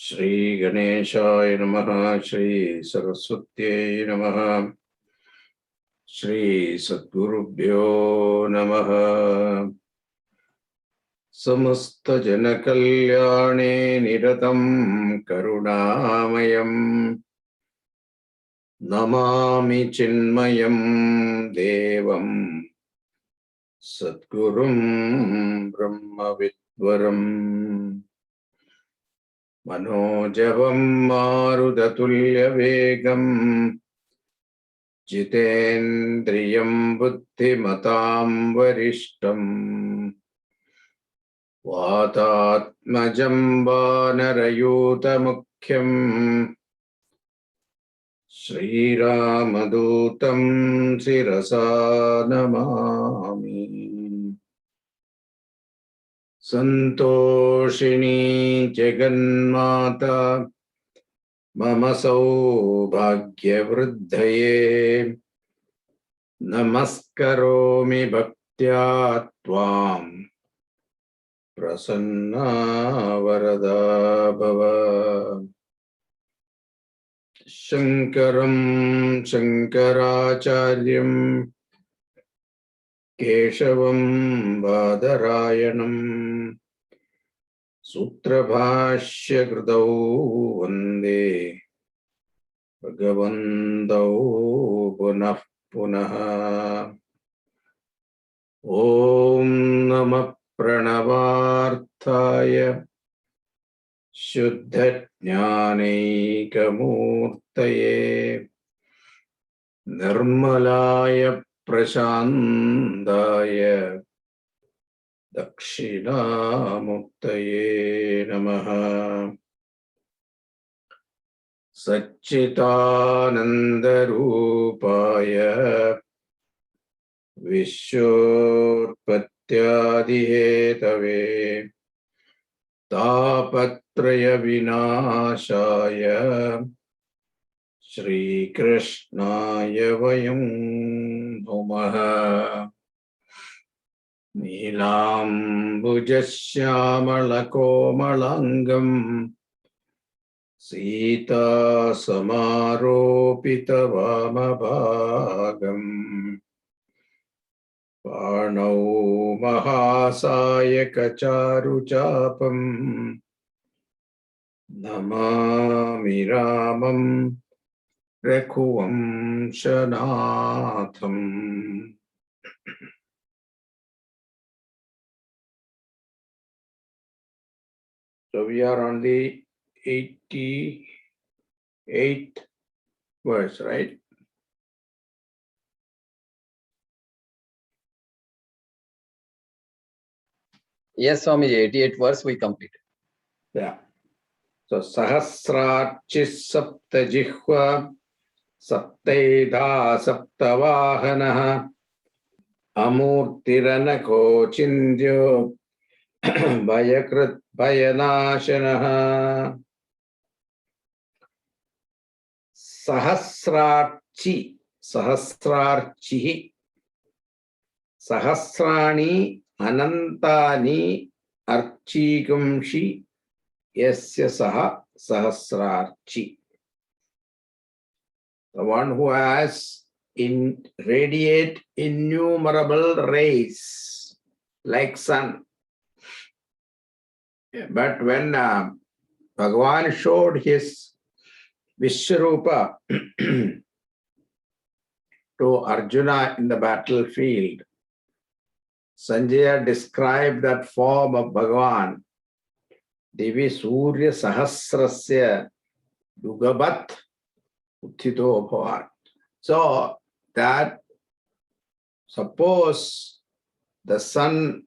Shri Ganeshaya Namaha, Shri Saraswatyai Namaha, Shri Sadgurubhyo Namaha. Samasta Janakalyane Niratam Karunamayam Namami Chinmayam Devam Sadgurum Brahmavidvaram Manojavam Marudhatulya Vegam Jitendriyam Buddhimatam Varishtam Vatatmajam Vanarayuta Mukhyam Shri Ramadutam Sirasa Namami. Santoshini Jaganmata Mama Saubhagya Vruddhaye Namaskaromi Bhaktya Tvam Prasanna Varada Bhava. Shankaram Shankaracharyam Keshavam Badarayanam Sutrabhashya Kridau Vande Bhagavantau Punah Punaha. Om Namah Pranavarthaya Shuddha Jnanaikamurtaye Nirmalaya Prashandaya Dakshinamuktaye Namaha. Satchitananda Rupaya Vishurpatyadihetave Tapatraya Vinashaya Shri Krishnaya Vayam Numaha. Nilambujasyamalakomalangam Sita Samaropita Vamabhagam Parnau Mahasayaka Charuchapam Namami Ramam Rekhuvam Shanatham. So we are on the 88th verse, right? Yes, Swami, 88th verse we completed. Yeah. So Sahasrachis Sapta Jihva Saptaida Saptavahanaha Amurtiranako Chindyo Bhayakrit Bhayanashanaha. Sahasrachi Sahasrarchihi Sahasrani Anantani Archikumshi Yasya Saha Sahasrarchi. The one who has radiate innumerable rays like sun. But when Bhagavan showed his Vishwarupa to Arjuna in the battlefield, Sanjaya described that form of Bhagavan, Divi Surya Sahasrasya Yugabat Uttito Bhavat. So that suppose the sun,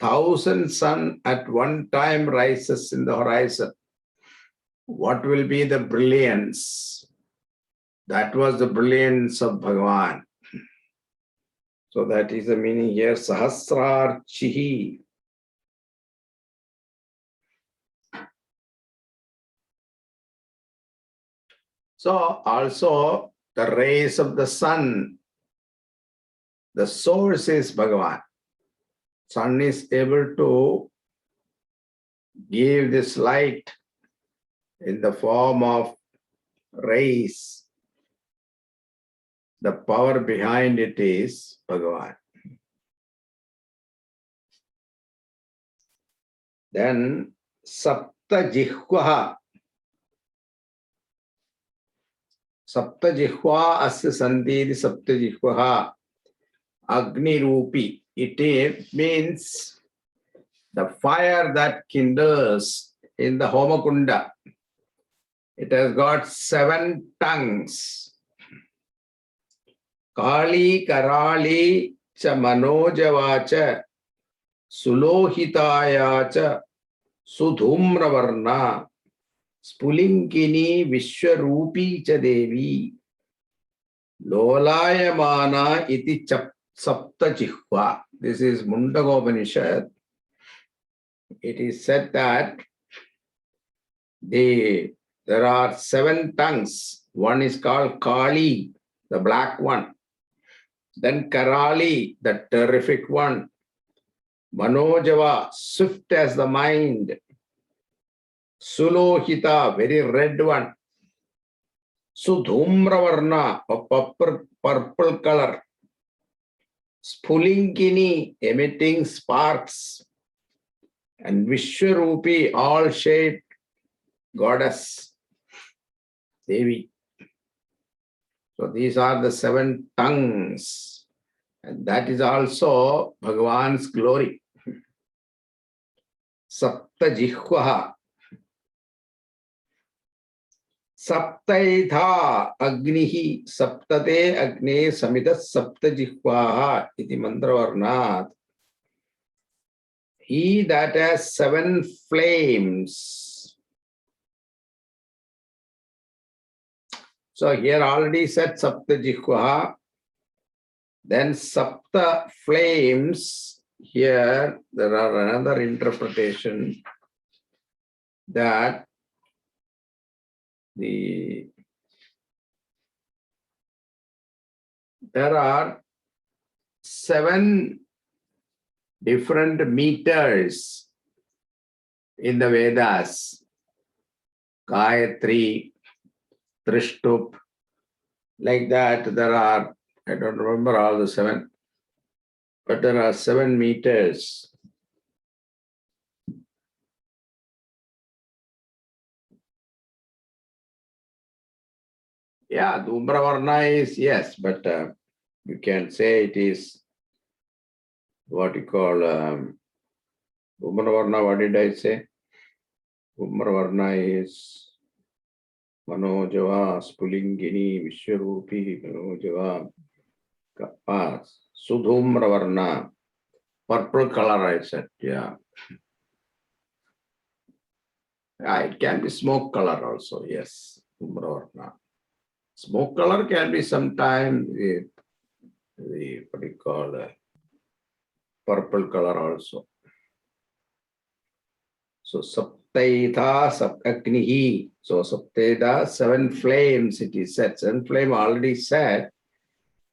1,000 sun at one time rises in the horizon, what will be the brilliance? That was the brilliance of Bhagavan. So that is the meaning here, Sahasrarchihi. So also the rays of the sun, the source is Bhagavan. Sun is able to give this light in the form of rays. The power behind it is Bhagavan. Then Sapta Jihvaha. Sapta Jihva Asya Sandhiti Sapta Jihvaha Agni Rupi. It means the fire that kindles in the Homakunda. It has got 7 tongues. Kali Karali Cha Manojavacha Sulohitaya Cha Sudhumravarna Spulinkini Vishwarupi Cha Devi Lolayamana Iti Sapta Jihva. This is Mundagopanishad. It is said that there are 7 tongues. One is called Kali, the black one. Then Karali, the terrific one. Manojava, swift as the mind. Sulohita, very red one. Sudhumravarna, a purple color. Spulinkini, emitting sparks. And Vishwarupi, all shaped goddess, Devi. So these are the 7 tongues. And that is also Bhagavan's glory. Sapta Jihvaha. Saptaitha Agnihi Saptate Agne Samita Sapta Jihvaha iti mantravarnat. He that has 7 flames. So here already said Sapta Jihvaha. Then Sapta flames. Here there are another interpretation that there are 7 different meters in the Vedas. Gayatri, Trishtup, like that. There are, I don't remember all the 7, but there are 7 meters. Yeah, Dhumravarna is, yes, but you can say it is what you call Dhumravarna. What did I say? Dhumravarna is Manojava, Spulingini, Vishwarupi, Manojava, Kapas, Sudhumravarna, purple color, I said, yeah. It can be smoke color also, yes, Dhumravarna. Smoke color can be sometime the what you call purple color also. So Saptaitha Sapagnihi. So Saptaitha, 7 flames it is said. 7 flame already said.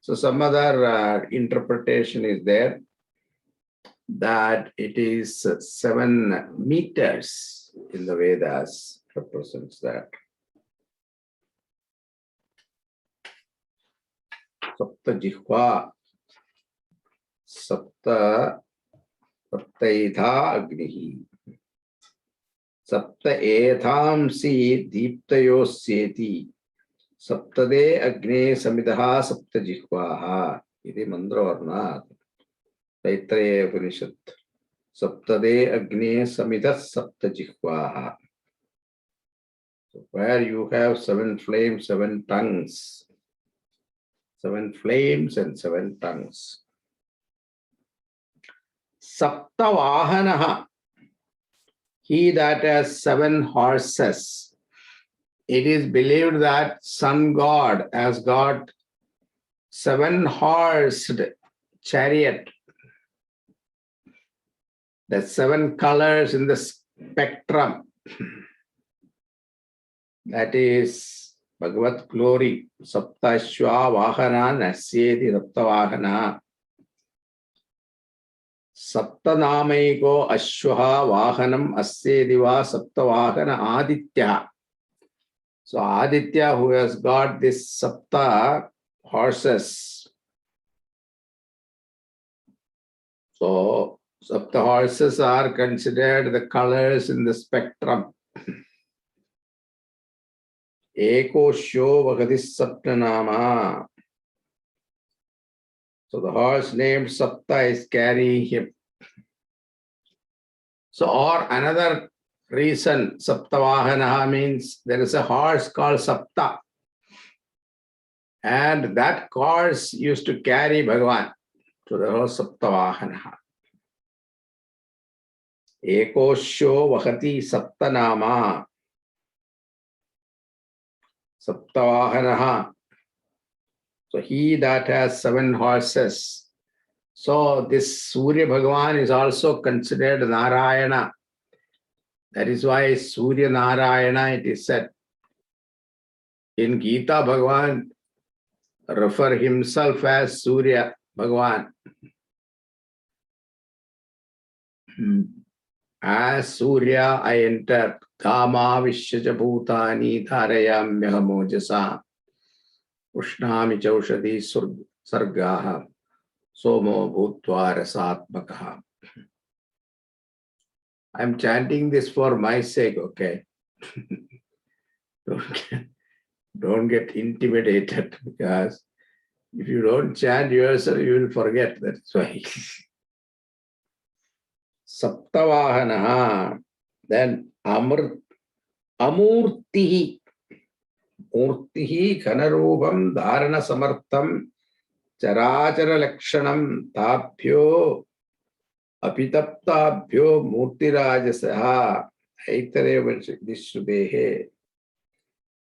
So some other interpretation is there that it is 7 meters in the Vedas represents that. Sapta Jihva, Saptaitha Agnihi. Sapta ethamsi deeptayosyeti. Saptade agne samidaha sapta jihvaha. Iti mantravarnat. Taittreya Upanishad. Saptade agne samidah sapta jihvaha. So where you have 7 flames, 7 tongues. 7 flames and 7 tongues. Sapta vahanaha. He that has 7 horses. It is believed that sun god has got 7-horsed chariot. The 7 colors in the spectrum. That is Bhagavat glory. Sapta Shwa Vahana Nasyeti Sapta Vahana. Sapta Namaiko Ashwaha Vahanam Asyediva Sapta Vahana Aditya. So Aditya, who has got this Sapta horses, so Sapta horses are considered the colors in the spectrum. Eko Shyo Vagadi Saptanama. So the horse named Sapta is carrying him. So, or another reason, Saptavahanaha means there is a horse called Sapta. And that horse used to carry Bhagavan. So the horse Saptavahanaha. Ekosho Vahati Saptanama. Saptavahanaha. So he that has 7 horses. So this Surya Bhagavan is also considered Narayana. That is why Surya Narayana, it is said. In Gita, Bhagavan refer himself as Surya Bhagavan. As Surya, I entered. Kama Vishyaja Bhutani Dharayamyaha Mojasa. Ushnami Chaushadi Sargaha. Somo Bhutva Rasatmakaha. I'm chanting this for my sake, okay? Don't get intimidated, because if you don't chant yourself, you will forget. That's why. Saptavahanaha. Then Amurtihi. Murtihi Khanarubam Dharana Samartham Charachara Lakshanam Tabhyo Apitaptabhyo Murtirajasaha Aitare Vishrudehe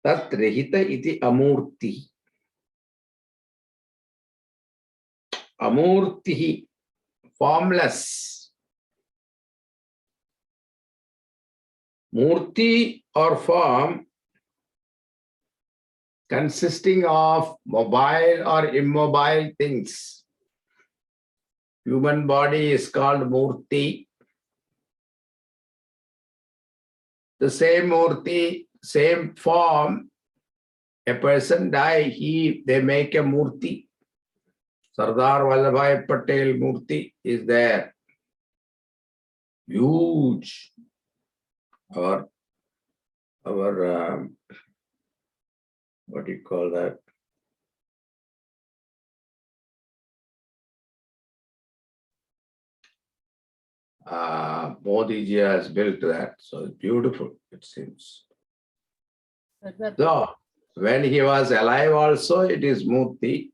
Tat Rehita iti Amurti. Amurtihi, formless. Murti or form consisting of mobile or immobile things. Human body is called Murti. The same Murti, same form, a person die, they make a Murti. Sardar Vallabhai Patel Murti is there. Huge. Our what do you call that? Modi ji has built that, so it's beautiful, it seems. So, when he was alive also, it is Murti.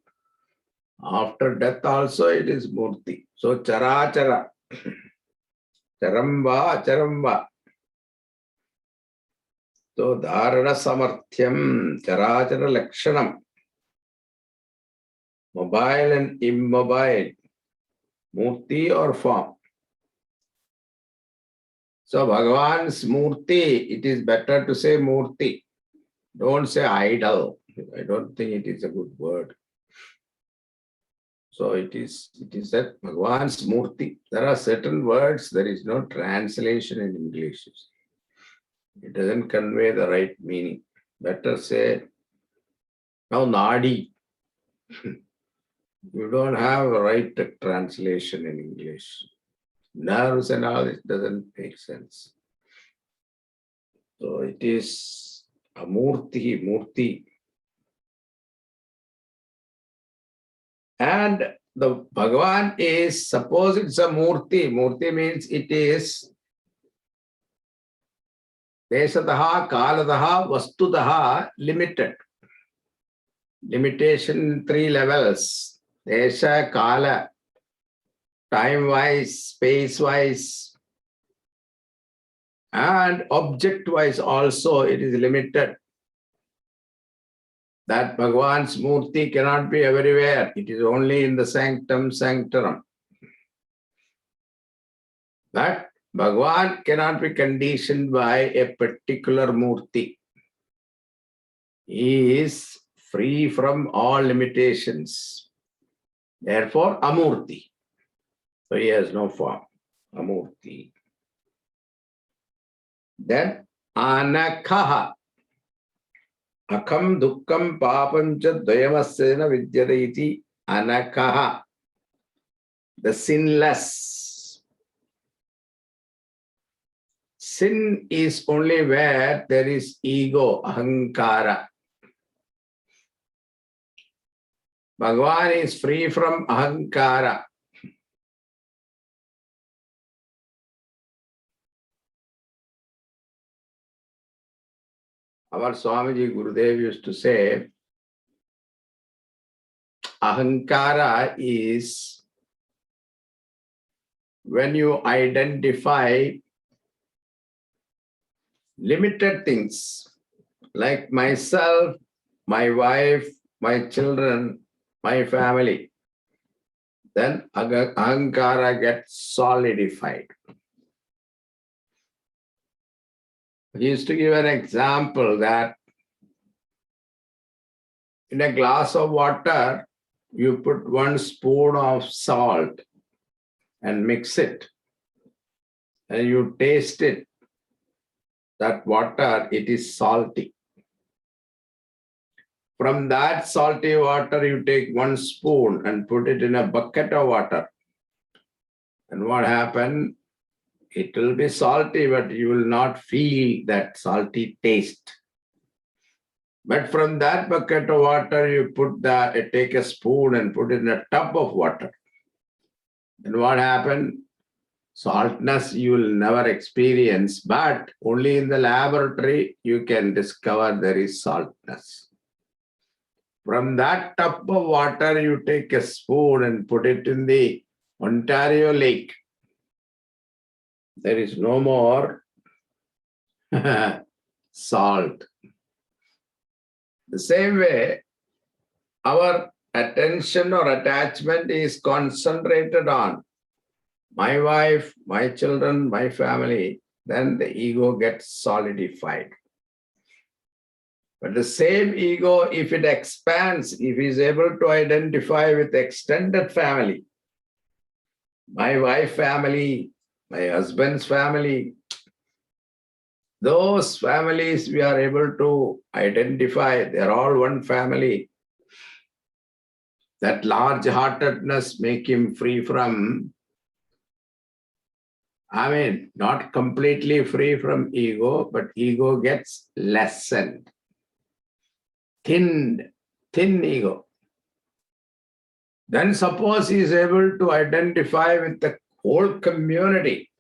After death also, it is Murti. So, Charachara, Charamba. So, Dharana Samarthyam, Charachara Lakshanam, mobile and immobile, Murti or form. So, Bhagavan's Murti, it is better to say Murti. Don't say idol. I don't think it is a good word. So it is that Bhagavan's Murti. There are certain words, there is no translation in English. It doesn't convey the right meaning. Better say, now Nadi. You don't have a right translation in English. Nerves and all, it doesn't make sense. So it is a Murti. And the Bhagavan is, suppose it's a Murti. Murti means it is Desataha, Kaladaha, Vastutaha, limited. Limitation 3 levels. Desha, Kala, time-wise, space-wise, and object-wise also it is limited. That Bhagavan's Murti cannot be everywhere. It is only in the sanctum sanctorum. But Bhagavan cannot be conditioned by a particular Murti. He is free from all limitations. Therefore, Amurti. So he has no form. Amurti. Then Anakaha. Akam dukkam papam cha dvayamasena vidyate iti anakaha. The sinless. Sin is only where there is ego, ahankara. Bhagavan is free from ahankara. Our Swamiji Gurudev used to say, ahankara is when you identify limited things like myself, my wife, my children, my family, then ahankara gets solidified. He used to give an example that in a glass of water, you put 1 spoon of salt and mix it, and you taste it. That water, it is salty. From that salty water, you take 1 spoon and put it in a bucket of water. And what happened? It will be salty, but you will not feel that salty taste. But from that bucket of water, you take a spoon and put it in a tub of water. And what happened? Saltness you will never experience, but only in the laboratory you can discover there is saltness. From that tub of water, you take a spoon and put it in the Ontario Lake. There is no more salt. The same way, our attention or attachment is concentrated on my wife, my children, my family, then the ego gets solidified. But the same ego, if it expands, if it is able to identify with extended family, my wife family, my husband's family, those families we are able to identify, they're all one family. That large-heartedness make him free from, not completely free from ego, but ego gets lessened, thin ego. Then suppose he is able to identify with the whole community.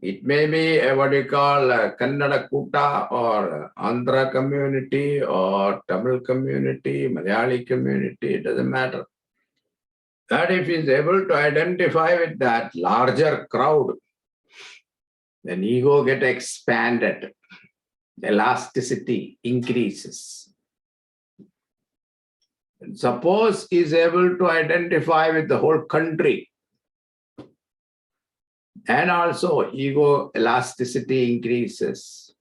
It may be what you call Kannada Kuta or Andhra community or Tamil community, Malayali community, it doesn't matter. That if he is able to identify with that larger crowd, then ego gets expanded. Elasticity increases. And suppose he is able to identify with the whole country, and also ego elasticity increases.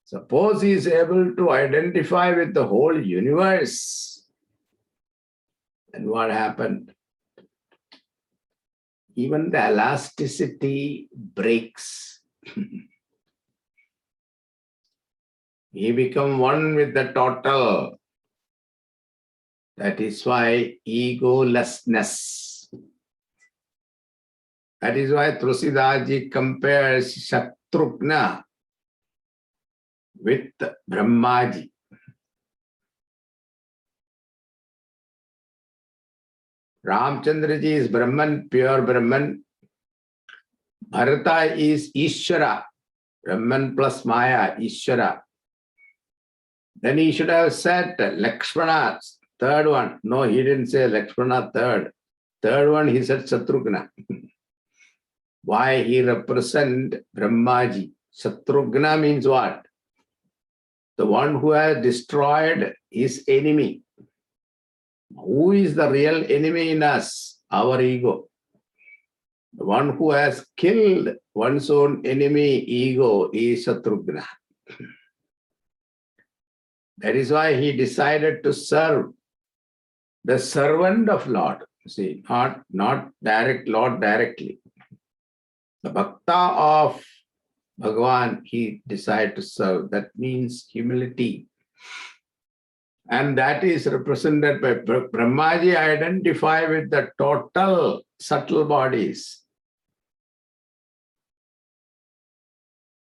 Suppose he is able to identify with the whole universe, and what happened? Even the elasticity breaks. He becomes one with the total. That is why egolessness. That is why Tulsidaji compares Shatrugna with Brahmaji. Ramchandraji is Brahman, pure Brahman. Bharata is Ishvara, Brahman plus Maya, Ishvara. Then he should have said Lakshmana, third one. No, he didn't say Lakshmana third. Third one, he said Shatrugna. Why? He represents Brahmaji. Shatrugna means what? The one who has destroyed his enemy. Who is the real enemy in us? Our ego. The one who has killed one's own enemy, ego, is Shatrugna. That is why he decided to serve the servant of Lord. See, not direct Lord directly. The bhakta of Bhagavan, he decided to serve. That means humility. And that is represented by Brahmaji identify with the total subtle bodies.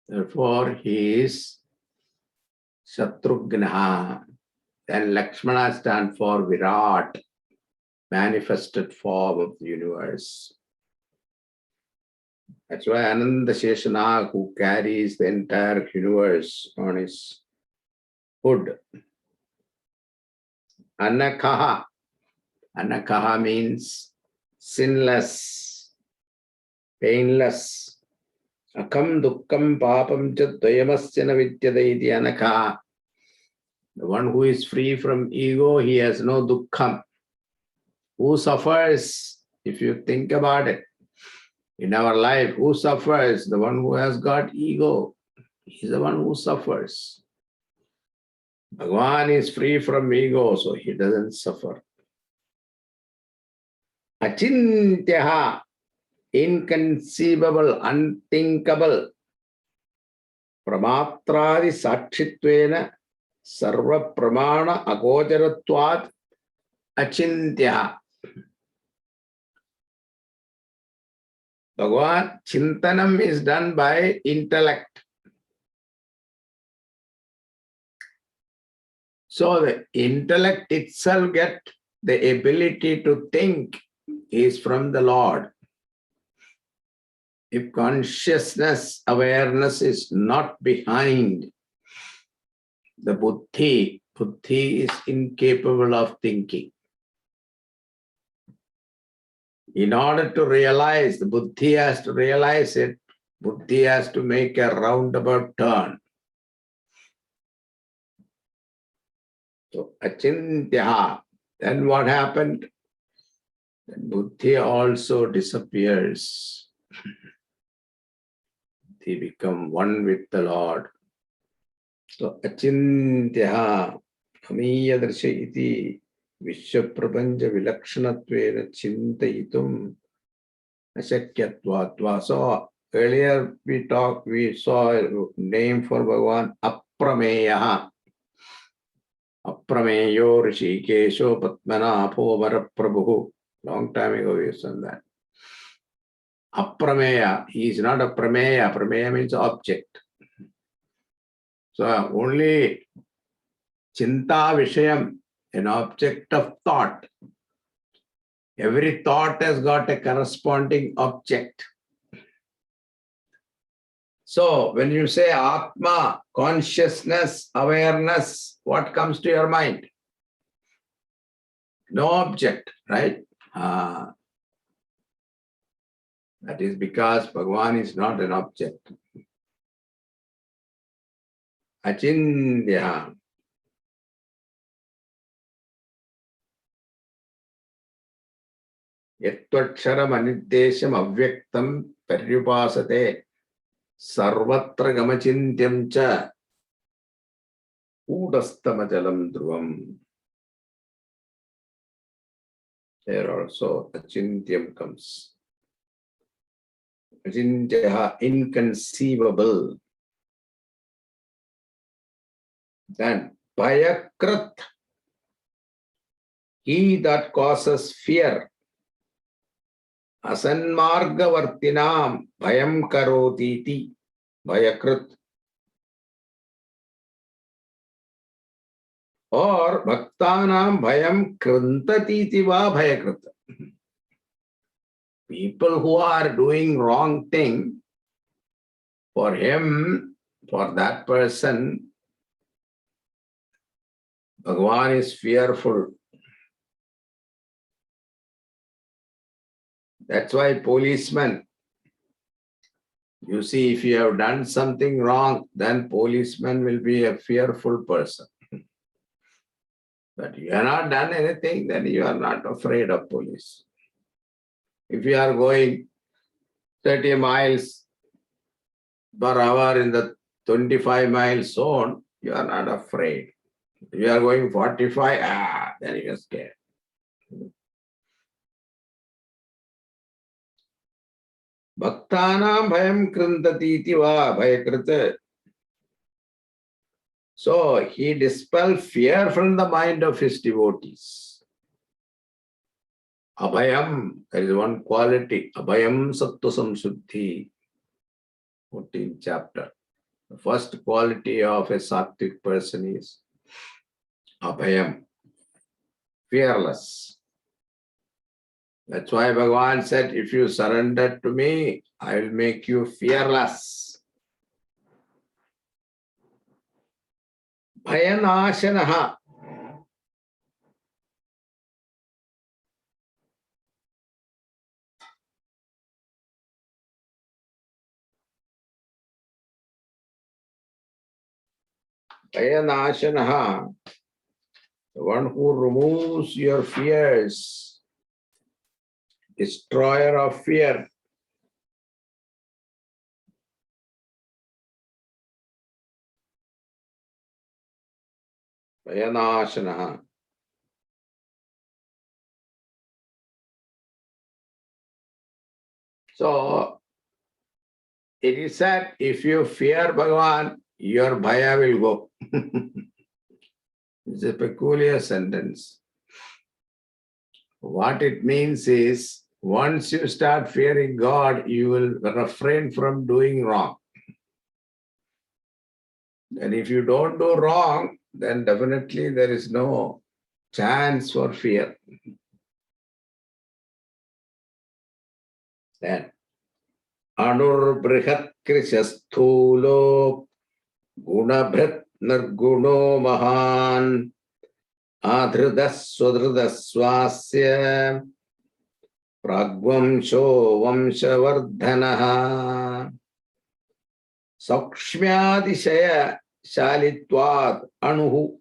Therefore, he is Shatrugna. Then Lakshmana stands for Virat, manifested form of the universe. That's why Ananda Sheshana, who carries the entire universe on his hood. Anakaha. Anakaha means sinless, painless. Akam dukkam papam cha dvayamasya na vidyate iti anakaha. The one who is free from ego, he has no dukkham. Who suffers? If you think about it, in our life, who suffers? The one who has got ego. He's the one who suffers. Bhagavan is free from ego, so he doesn't suffer. Achintyaha, inconceivable, unthinkable. Pramatradi sakshitvena sarva pramana agocharatvat achintyaha. Bhagavan, Chintanam is done by intellect. So the intellect itself get the ability to think is from the Lord. If consciousness, awareness is not behind the buddhi, buddhi is incapable of thinking. In order to realize, the buddhi has to realize it, buddhi has to make a roundabout turn. So, achintya. Then what happened? Then buddhi also disappears. He become one with the Lord. So, achintya. Amiyadrsha iti vishwaprapanja vilakshanattvena chintayitum ashakyatvatva. So, earlier we saw a name for Bhagavan, Aprameyaha. Aprameyo Rishikesho Padmanabho Varaprabhu. Long time ago we saw that. Aprameya, he is not a prameya. Prameya means object. So only Chinta Vishayam, an object of thought. Every thought has got a corresponding object. So when you say Atma, consciousness, awareness, what comes to your mind? No object, right? That is because Bhagavan is not an object. Achintya. Yatvaksharam aniddesham avyaktam paryupasate sarvatra gamachintyam cha udastamajalam dhruvam. There also achintyam comes. Achintya, inconceivable. Then bhayakrat, he that causes fear. Asanmargavartinam bhayam karotiti, bhayakrat. Or bhaktanam bhayam krantatiti va bhayakrat. People who are doing wrong thing, for him, for that person, Bhagavan is fearful. That's why policemen, you see, if you have done something wrong, then policeman will be a fearful person. But you have not done anything, then you are not afraid of police. If you are going 30 miles per hour in the 25-mile zone, you are not afraid. If you are going 45, then you are scared. Bhaktanam bhayam krintati iti va bhayakrita. So he dispelled fear from the mind of his devotees. Abhayam, there is one quality. Abhayam sattva samshuddhi. 14th chapter. The first quality of a sattvic person is abhayam, fearless. That's why Bhagavan said, if you surrender to me, I will make you fearless. Bhayanashanaha. Bhayanashanaha. The one who removes your fears, destroyer of fear. Bhayanashanaha. So it is said, if you fear Bhagavan, your bhaya will go. It's a peculiar sentence. What it means is, once you start fearing God, you will refrain from doing wrong. And if you don't do wrong, then definitely there is no chance for fear. Then, Anur Brihat Krishasthulo Gunabhrit Nirguno Mahan Adhridas Swadhridaswasya Pragvamsho Vamshavardhanaha Sakshmyadishaya Shalitvad Anuhu.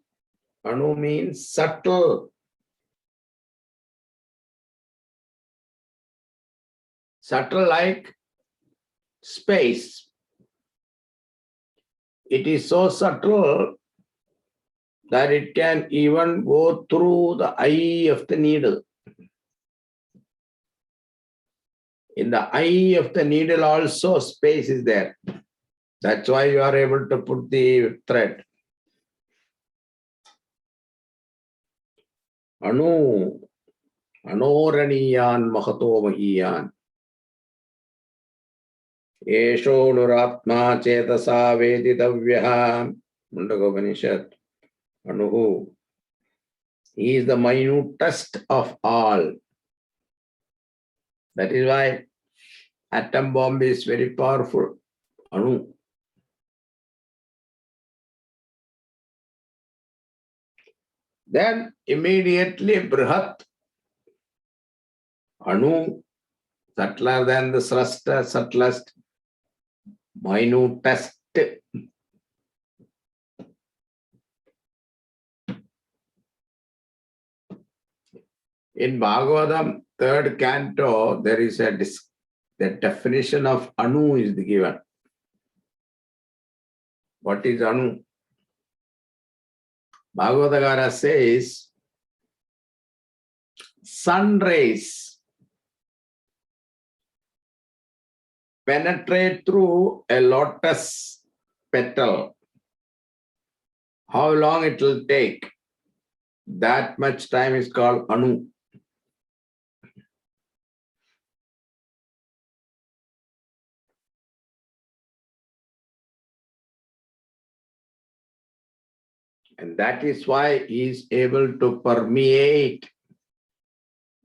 Anu means subtle. Subtle like space. It is so subtle that it can even go through the eye of the needle. In the eye of the needle also space is there. That's why you are able to put the thread. Anu, anoraniyan mahato mahiyan. Esho nuratma chetasa veditavyaha. Mundagopanishad. Anuhu. He is the minutest of all. That is why atom bomb is very powerful. Anu. Then immediately Brihat, Anu, subtler than the Srasta, subtlest, minutest. In Bhagavatam, 3rd canto, there is the definition of Anu is given. What is Anu? Bhagavatagara says, sun rays penetrate through a lotus petal. How long it will take? That much time is called Anu. And that is why he is able to permeate.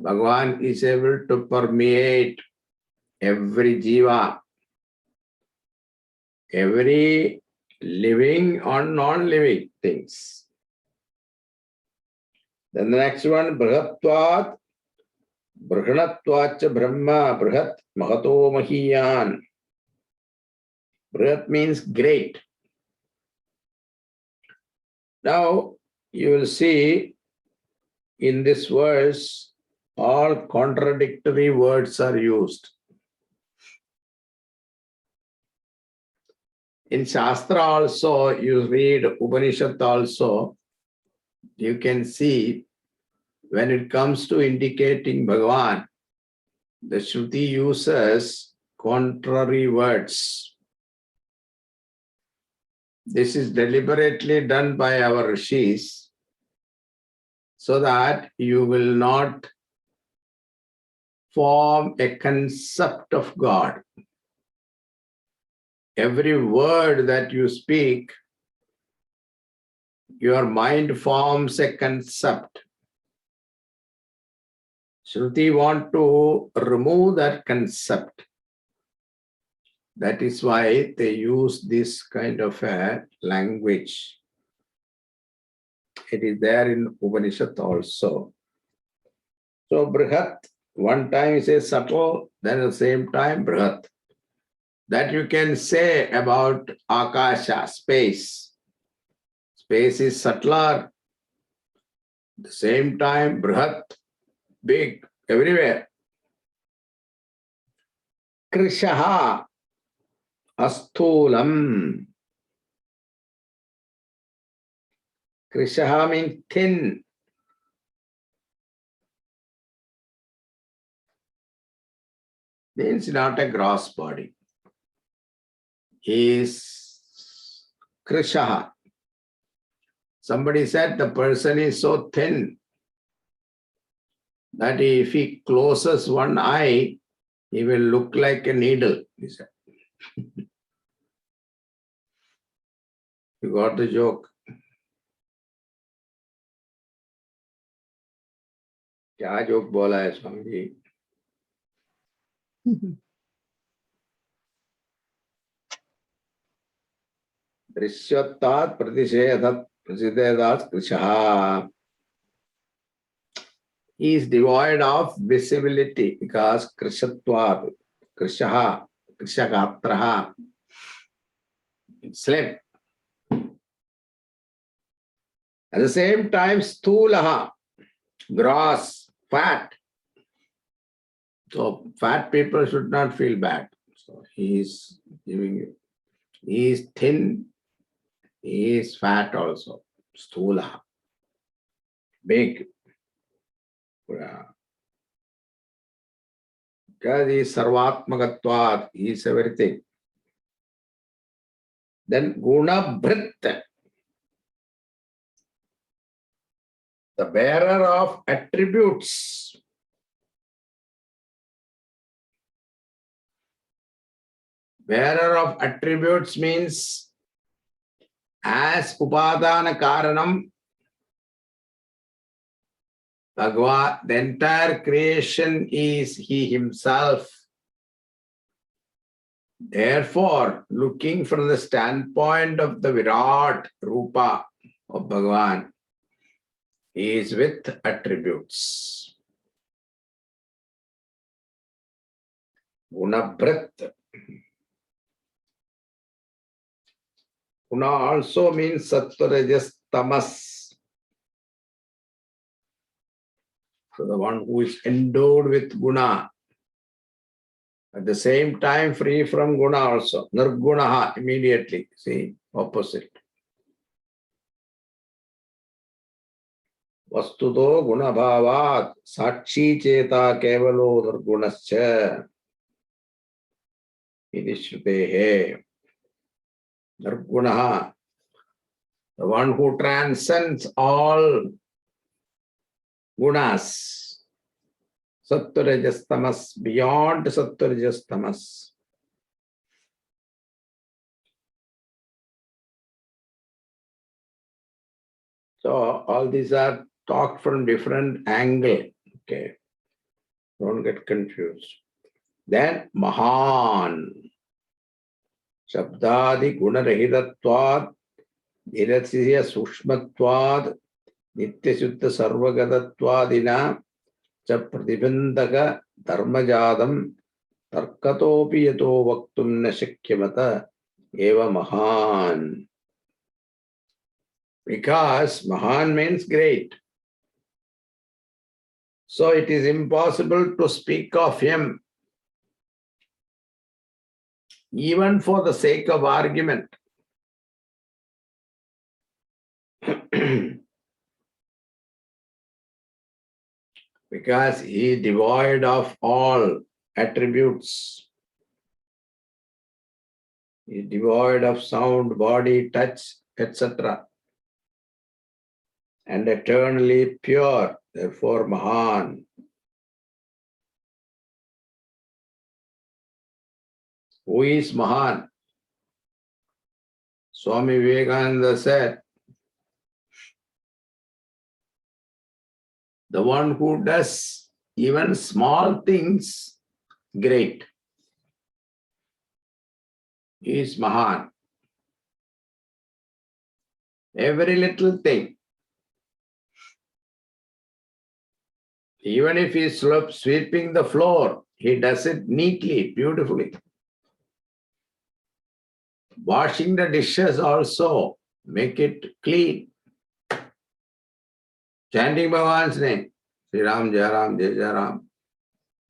Bhagavan is able to permeate every jiva, every living or non-living things. Then the next one, Brihatvat, Brihanatvacha Brahma, Brihat Mahato Mahiyan. Brihat means great. Now, you will see in this verse, all contradictory words are used. In Shastra also, you read Upanishad also, you can see when it comes to indicating Bhagavan, the Shruti uses contrary words. This is deliberately done by our rishis so that you will not form a concept of God. Every word that you speak, your mind forms a concept. Shruti want to remove that concept. That is why they use this kind of a language. It is there in Upanishad also. So Brihat, one time he says subtle, then at the same time Brihat. That you can say about Akasha, space. Space is subtler. At the same time, Brihat, big, everywhere. Krishaha, Asthulam. Krishaha means thin. Means not a gross body. He is Krishaha. Somebody said the person is so thin that if he closes one eye, he will look like a needle, he said. You got the joke? क्या joke बोला है Swami ji? दृश्यत्वात् प्रतिषेधात् प्रतिषेधात् कृशः. He is devoid of visibility because krishatvat, krishaha, krishagatraha, slim. At the same time, sthulaha, gross, fat. So fat people should not feel bad. So he is giving you. He is thin. He is fat also. Sthulaha, big. Because he is sarvatmagatvat, he is everything. Then guna bhrit, the bearer of attributes. Bearer of attributes means as upadana karanam, Bhagwan, the entire creation is he himself. Therefore, looking from the standpoint of the Virat Rupa of Bhagwan, he is with attributes. Gunabhrit. Guna also means sattva, rajas, tamas. So the one who is endowed with guna, at the same time free from guna also. Nirgunaha immediately. See, opposite. Vastuto gunabhavat sakshi cheta kevalo nirgunascha. Iti shrutehe. Nirgunaha. The one who transcends all gunas. Sattva, rajas, tamas, beyond sattva, rajas, tamas. So all these are talked from different angle. Okay, don't get confused. Then Mahan. Shabdadi gunarahitatvad, dhirasya sushmatvad, nityashuddha sarvagatatvadina, cha pratibandaka dharmajadam, tarkatopi yato vaktum na shakyamata, eva Mahan. Because Mahan means great. So it is impossible to speak of him even for the sake of argument. Because he is devoid of all attributes. is devoid of sound, body, touch, etc. and eternally pure, therefore Mahan. Who is Mahan? Swami Vivekananda said, the one who does even small things great is Mahan. Every little thing, even if he is sweeping the floor, he does it neatly, beautifully. Washing the dishes also, make it clean. Chanting Bhagavan's name, Sri Ram, Jai Ram, Jai Jai Ram.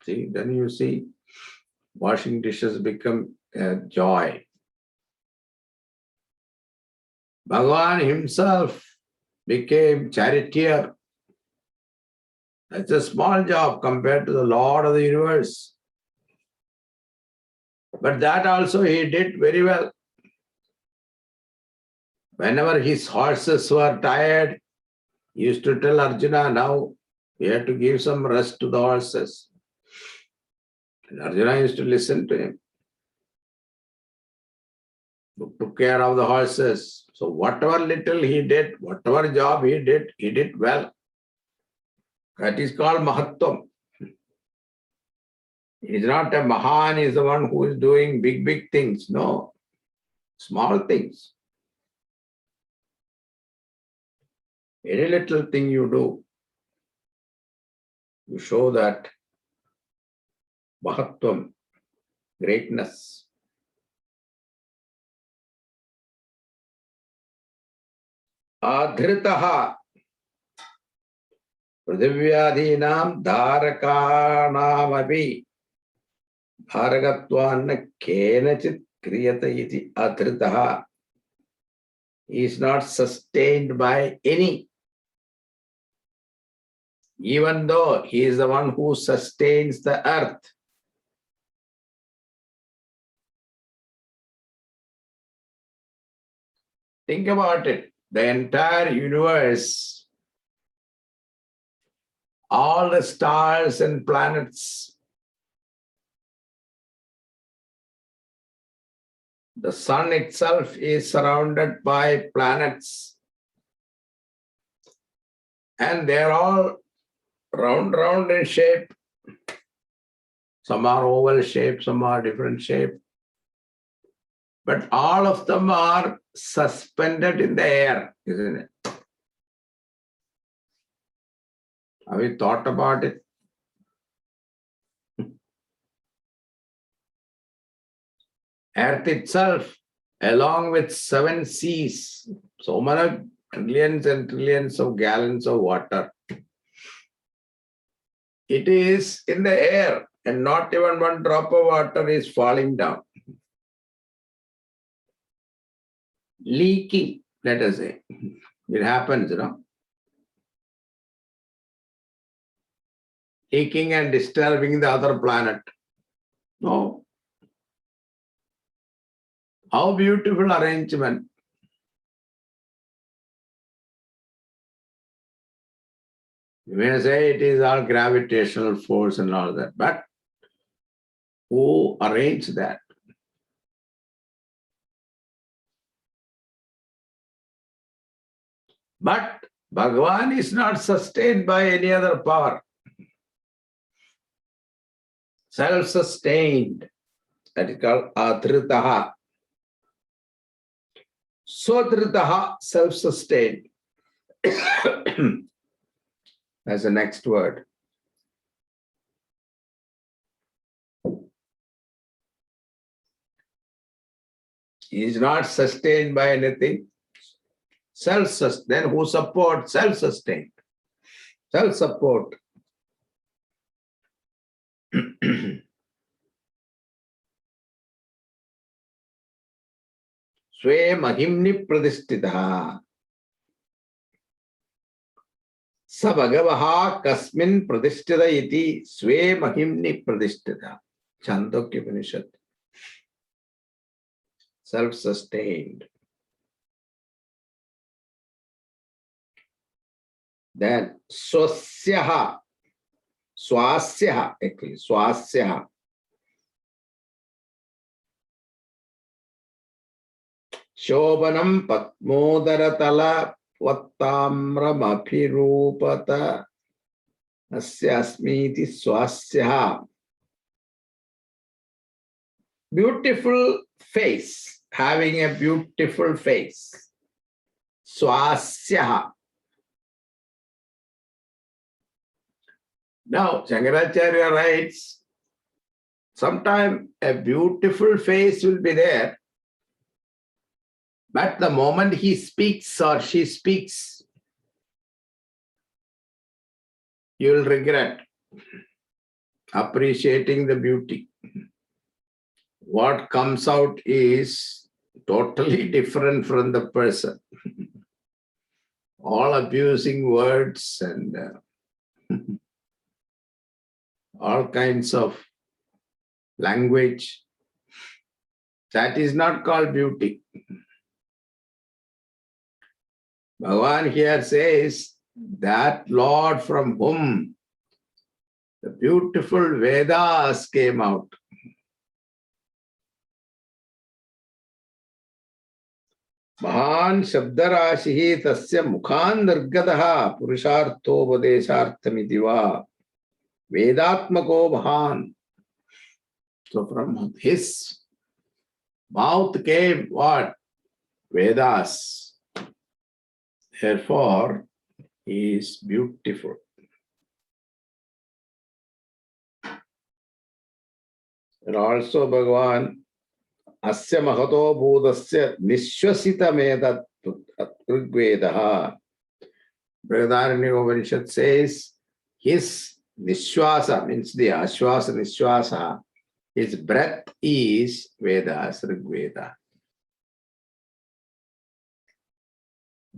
See, then you see, washing dishes become a joy. Bhagavan himself became charioteer. That's a small job compared to the Lord of the universe. But that also he did very well. Whenever his horses were tired, he used to tell Arjuna, now we have to give some rest to the horses. And Arjuna used to listen to him. He took care of the horses. So whatever little he did, whatever job he did well. That is called Mahatvam. He is not a Mahan, he is the one who is doing big things. No, small things. Any little thing you do, you show that Mahatvam, greatness. Adhritaha, Prithivyadhinam Dharakanamapi, Dharagatvanna Kenachit Kriyata iti Adhritaha. He is not sustained by any. Even though he is the one who sustains the earth. Think about it. The entire universe, all the stars and planets, the sun itself is surrounded by planets. And they're all round in shape. Some are oval shape, some are different shape. But all of them are suspended in the air, isn't it? Have you thought about it? Earth itself, along with 7 seas, so many trillions and trillions of gallons of water. It is in the air and not even one drop of water is falling down. Leaking, let us say. It happens, Leaking and disturbing the other planet. No. How beautiful arrangement. You may say it is all gravitational force and all that, but who arranged that? But Bhagavan is not sustained by any other power. Self-sustained. That is called Adhritaha. Swadhritaha, self-sustained. That's the next word. He is not sustained by anything. Self-sustained. Then who supports? Self-sustained. Self-support. Swe mahimni pradishtitaha. Sa bhagavaha kasmin pradishtita iti swe mahimni pradishtita. Chandogya Upanishad. self-sustained. Then swasyaha, swasyaha, actually, swasyaha. Shobhanam patmodaratala vattamramabhirupata asyasmiti swasyaha. Beautiful face, having a beautiful face. Swasyaha. Now, Shankaracharya writes, sometimes a beautiful face will be there, but the moment he speaks or she speaks, you will regret appreciating the beauty. What comes out is totally different from the person. All abusing words and all kinds of language. That is not called beauty. Bhagavan here says that Lord from whom the beautiful Vedas came out. Mahan Shabdarashihi tasya mukhan nirgadaha purusharthopadesharthamidiva Vedatmako Mahan. So from his mouth came what? Vedas. Therefore, he is beautiful. And also Bhagavan, Asya Mahato Bodhasya Nishwasita Medat Rigvedaha. Brihadaranyaka Upanishad says his Nishwasa means the Ashwasa Nishwasa, his breath is Vedas, Rigveda.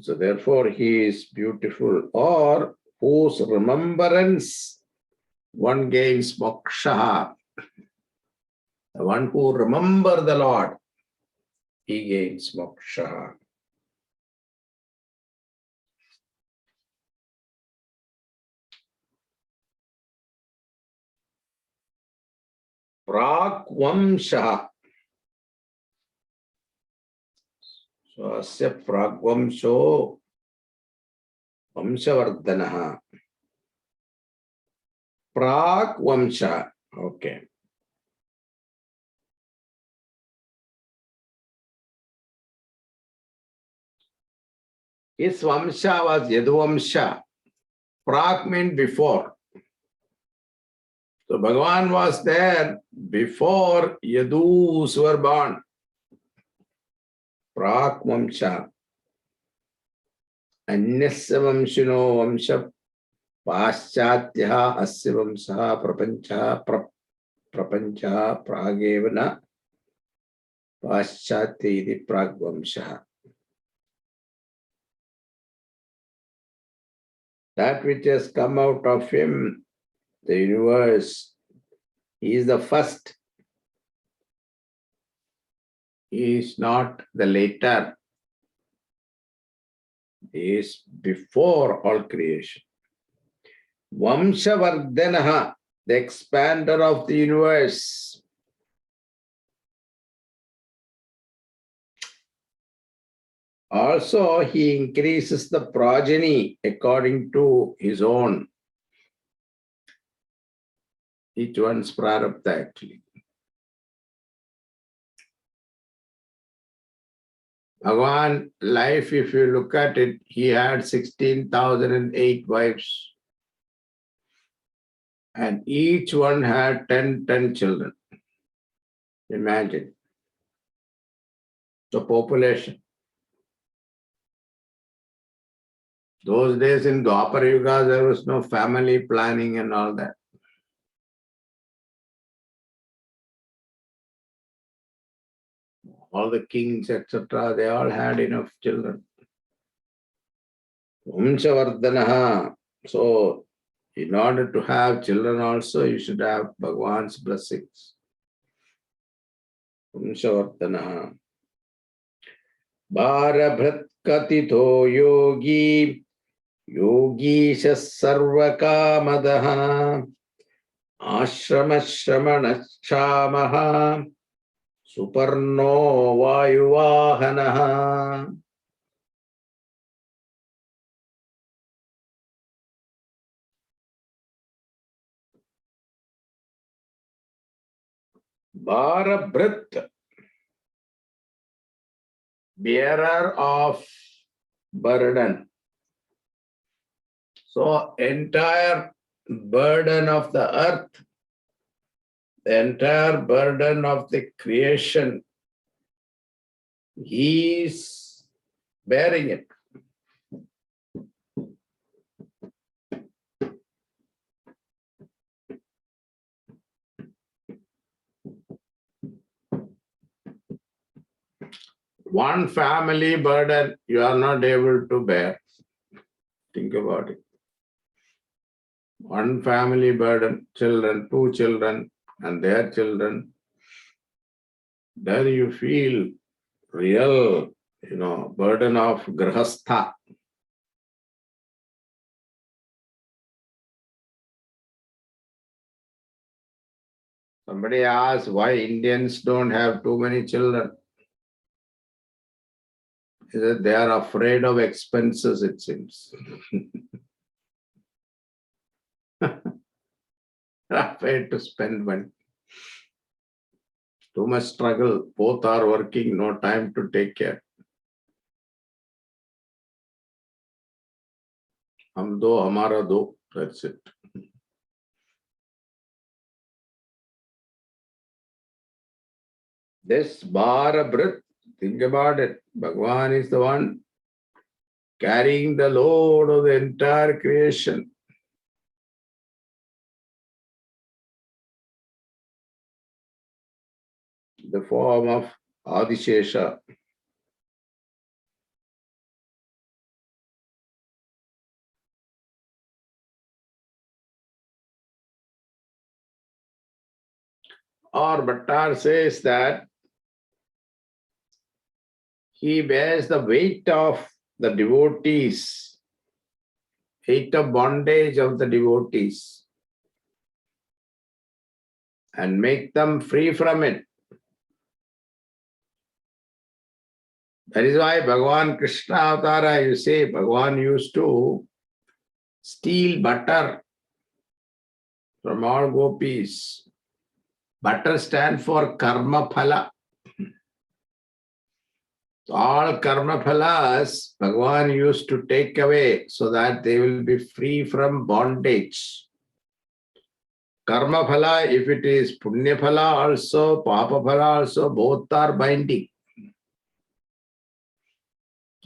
So therefore he is beautiful, or whose remembrance one gains moksha. The one who remembers the Lord, he gains moksha. Pragvamsha. So asya pragvamsho vamshavardhanaha. Pragvamsha. Okay. His vamsha was Yaduvamsha. Prag meant before. So Bhagavan was there before Yadus were born. Prag vamsha. Anyasya vamshino vamsha paschatyaha asya vamsaha prapanchaha pragevana paschatya iti prag vamsha. That which has come out of him, the universe, he is the first. He is not the later. He is before all creation. Vamshavardhanaha, the expander of the universe. Also, he increases the progeny according to his own. Each one's prarabdha actually. Bhagavan life, if you look at it, he had 16,008 wives. And each one had 10 children. Imagine the population. Those days in Dwapara Yuga, there was no family planning and all that. All the kings, etc., they all had enough children. Vamshavardhanaha. So, in order to have children also, you should have Bhagavan's blessings. Vamshavardhanaha. Bharabhrat katito yogi, yogishah sarvakamadaha, ashramashramanachamaha, suparno vayuvahanaha. Bharabhrat, bearer of burden. So entire burden of the earth, the entire burden of the creation, he is bearing it. One family burden you are not able to bear. Think about it. One family burden, children, two children, and their children. Then you feel real, burden of grahastha. Somebody asked why Indians don't have too many children. He said they are afraid of expenses, it seems. Afraid to spend money. Too much struggle. Both are working, no time to take care. Hum do, hamara do. That's it. This Bharabhrat, think about it. Bhagavan is the one carrying the load of the entire creation. The form of Adishesha. Or Bhattar says that he bears the weight of the devotees, weight of bondage of the devotees, and make them free from it. That is why Bhagavan Krishna Avatara, you say, Bhagavan used to steal butter from all gopis. Butter stands for karma phala. So all karma phalas, Bhagavan used to take away so that they will be free from bondage. Karma phala, if it is punya phala also, papa phala also, both are binding.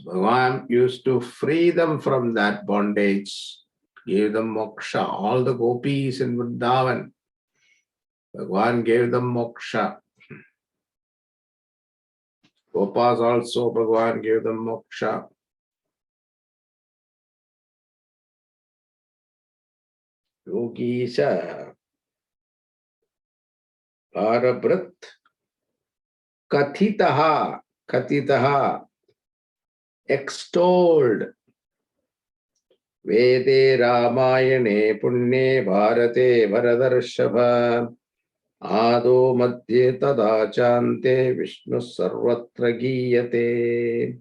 Bhagavan used to free them from that bondage, give them moksha. All the gopis in Vrindavan, Bhagavan gave them moksha. Gopas also, Bhagavan gave them moksha. Yogisa, Bharabhrat, Kathitaha, extolled. Vede Ramayane Punne Bharate Varadarshabha Ado Madhye Tadachante Vishnu Sarvatra Giyate.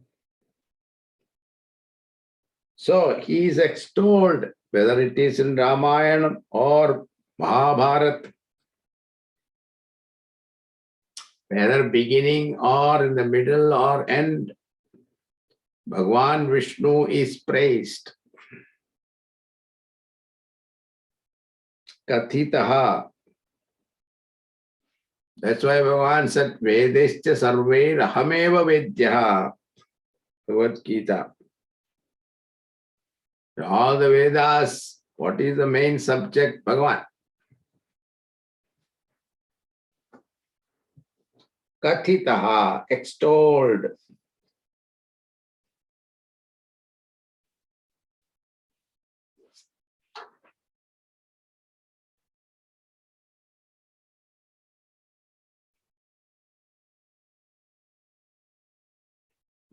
So he is extolled, whether it is in Ramayana or Mahabharata, whether beginning or in the middle or end, Bhagavan Vishnu is praised. Kathitaha. That's why Bhagavan said, Vedescha sarve rahameva vedyaha. Bhagavad Gita. All the Vedas, what is the main subject? Bhagavan. Kathitaha, extolled.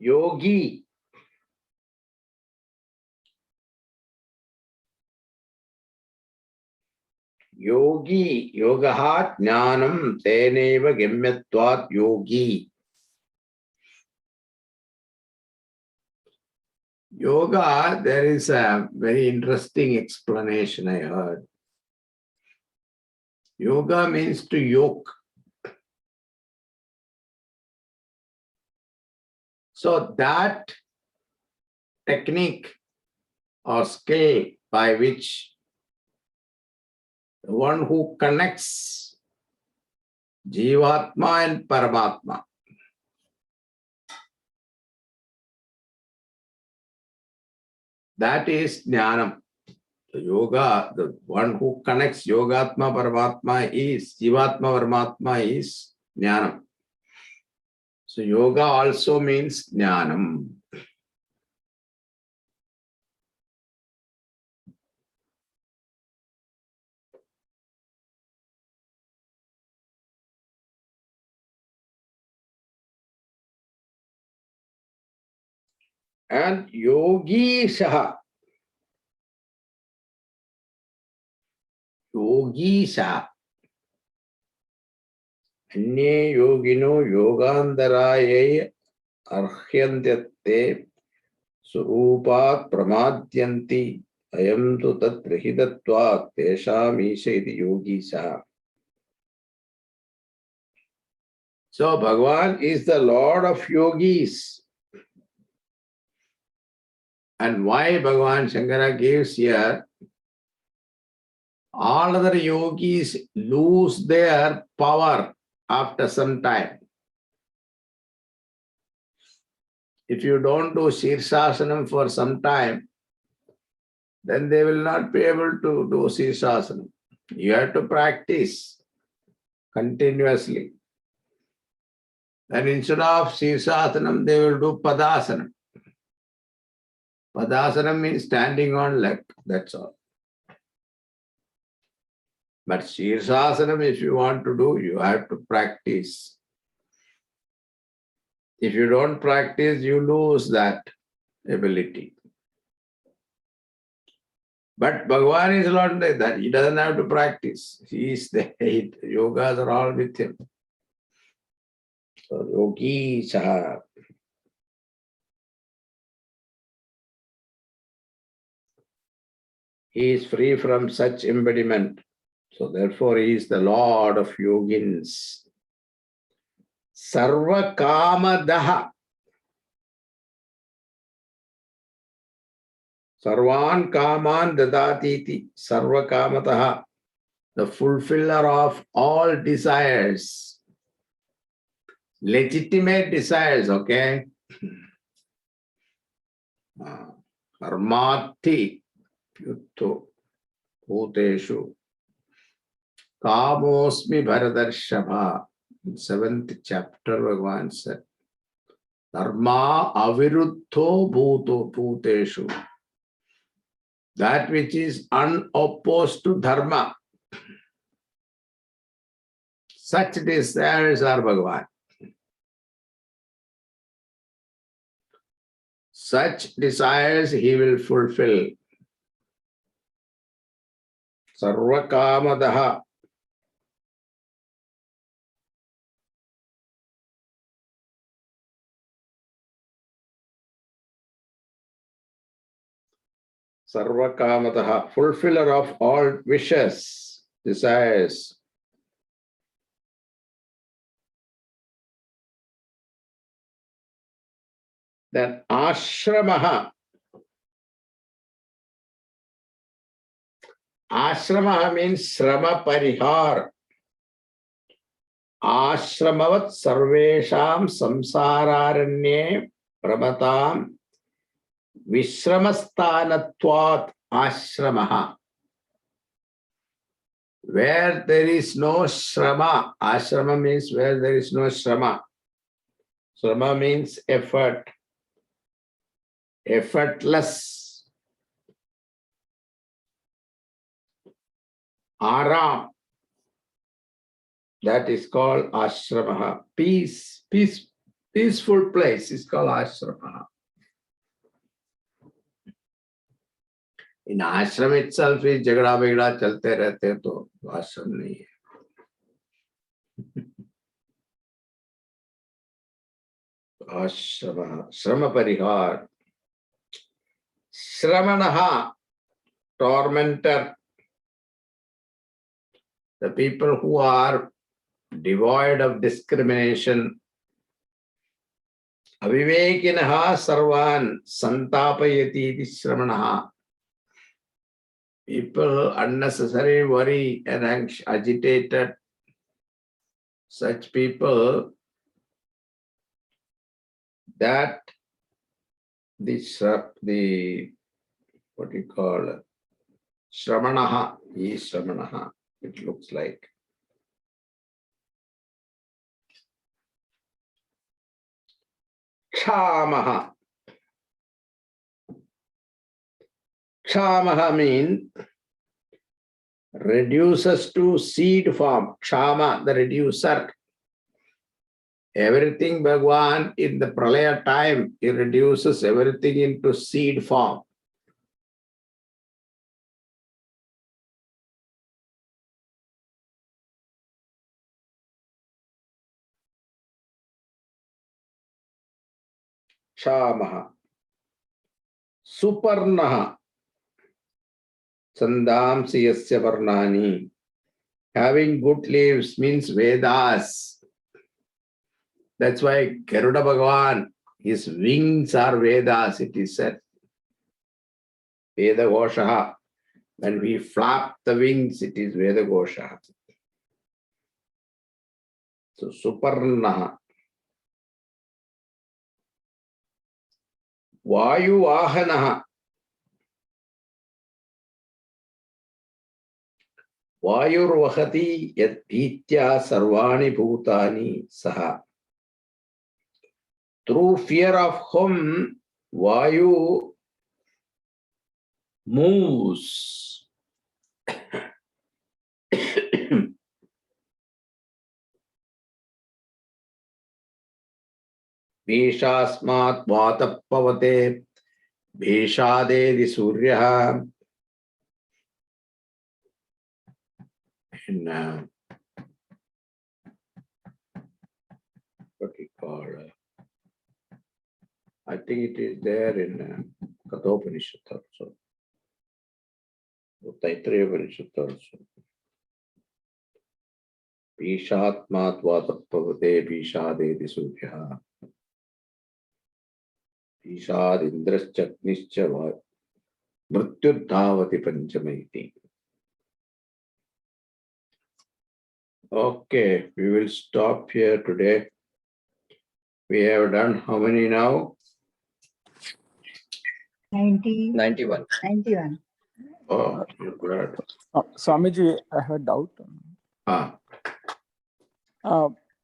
yogi. Yogi, yogaha jnanam teneva gemyatvat yogi. Yoga, there is a very interesting explanation I heard. Yoga means to yoke. So that technique or skill by which the one who connects Jivatma and Paramatma, that is Jnanam. The yoga, the one who connects Yogatma Paramatma is, Jivatma Paramatma is Jnanam. So yoga also means Jnanam. And yogi saha. Yogi saha. Anye yogino yogandaraye arhyandyate surupat pramadyanti ayam tu tat prahidatvat tesham isha iti yogi saha. So Bhagavan is the Lord of yogis. And why Bhagavan Shankara gives here, all other yogis lose their power after some time. If you don't do Shirsasanam for some time, then they will not be able to do Shirsasanam. You have to practice continuously. And instead of Shirsasanam, they will do Padasanam. Padasanam means standing on leg, that's all. But Shirsasanam, if you want to do, you have to practice. If you don't practice, you lose that ability. But Bhagavan is not like that. He doesn't have to practice. He is there. Yogas are all with him. So yogi saha. He is free from such embodiment. So therefore he is the Lord of yogins. Sarva kamadaha. Sarvan kaman dadatiti. Sarva kamataha. The fulfiller of all desires. Legitimate desires, okay? Karmati Yutto Bhuteshu Kamosmi Bharadarshava. In 7th chapter, Bhagavan said, Dharma aviruddho bhuteshu. That which is unopposed to dharma. Such desires are Bhagavan. Such desires he will fulfill. Sarva kamadaha. Sarva kamadaha. Fulfiller of all wishes, desires. Then ashramaha. Ashramaha means srama parihar. Ashramavat sarvesham samsararanye pramatam vishramastanatvat ashramaha. Where there is no shrama, ashrama means where there is no shrama. Shrama means effort, effortless. Aram, that is called ashramaha. Peace, peace, Peaceful place is called ashrama. In ashram itself, is jagda bigda chalte rehte, to ashram nahi hai. Ashrama, shrama parihar. Shramanaha, tormentor. The people who are devoid of discrimination. Avivekinaha sarvan santapayati iti shramanaha. People unnecessary worry and agitated. Such people, that the what you call shramanaha is shramanaha. It looks like. Kshamaha. Kshamaha means reduces to seed form. Kshama, the reducer. Everything Bhagwan in the pralaya time, he reduces everything into seed form. Kshamaha. Suparnaha. Sandamsi yasya varnani. Having good leaves means Vedas. That's why Garuda Bhagavan, his wings are Vedas, it is said. Veda Goshaha. When we flap the wings, it is Veda Goshaha. So Suparnaha. Vayu Ahanaha. Vayurvahati yat bhitya sarvani bhutani saha. Through fear of whom Vayu moves. Bhishasmat vatapavate bhishadedi suryaha. In what we call, I think it is there in Kathopanishad also, Taittiriya Upanishad also. Bhishatmat vatapavate bhishadedi suryaha. Bhishad indraschagnischa mrityudhavati panchamaiti. Okay, we will stop here today. We have done how many now? 91. 91. Oh, you're glad. Swamiji, I have a doubt.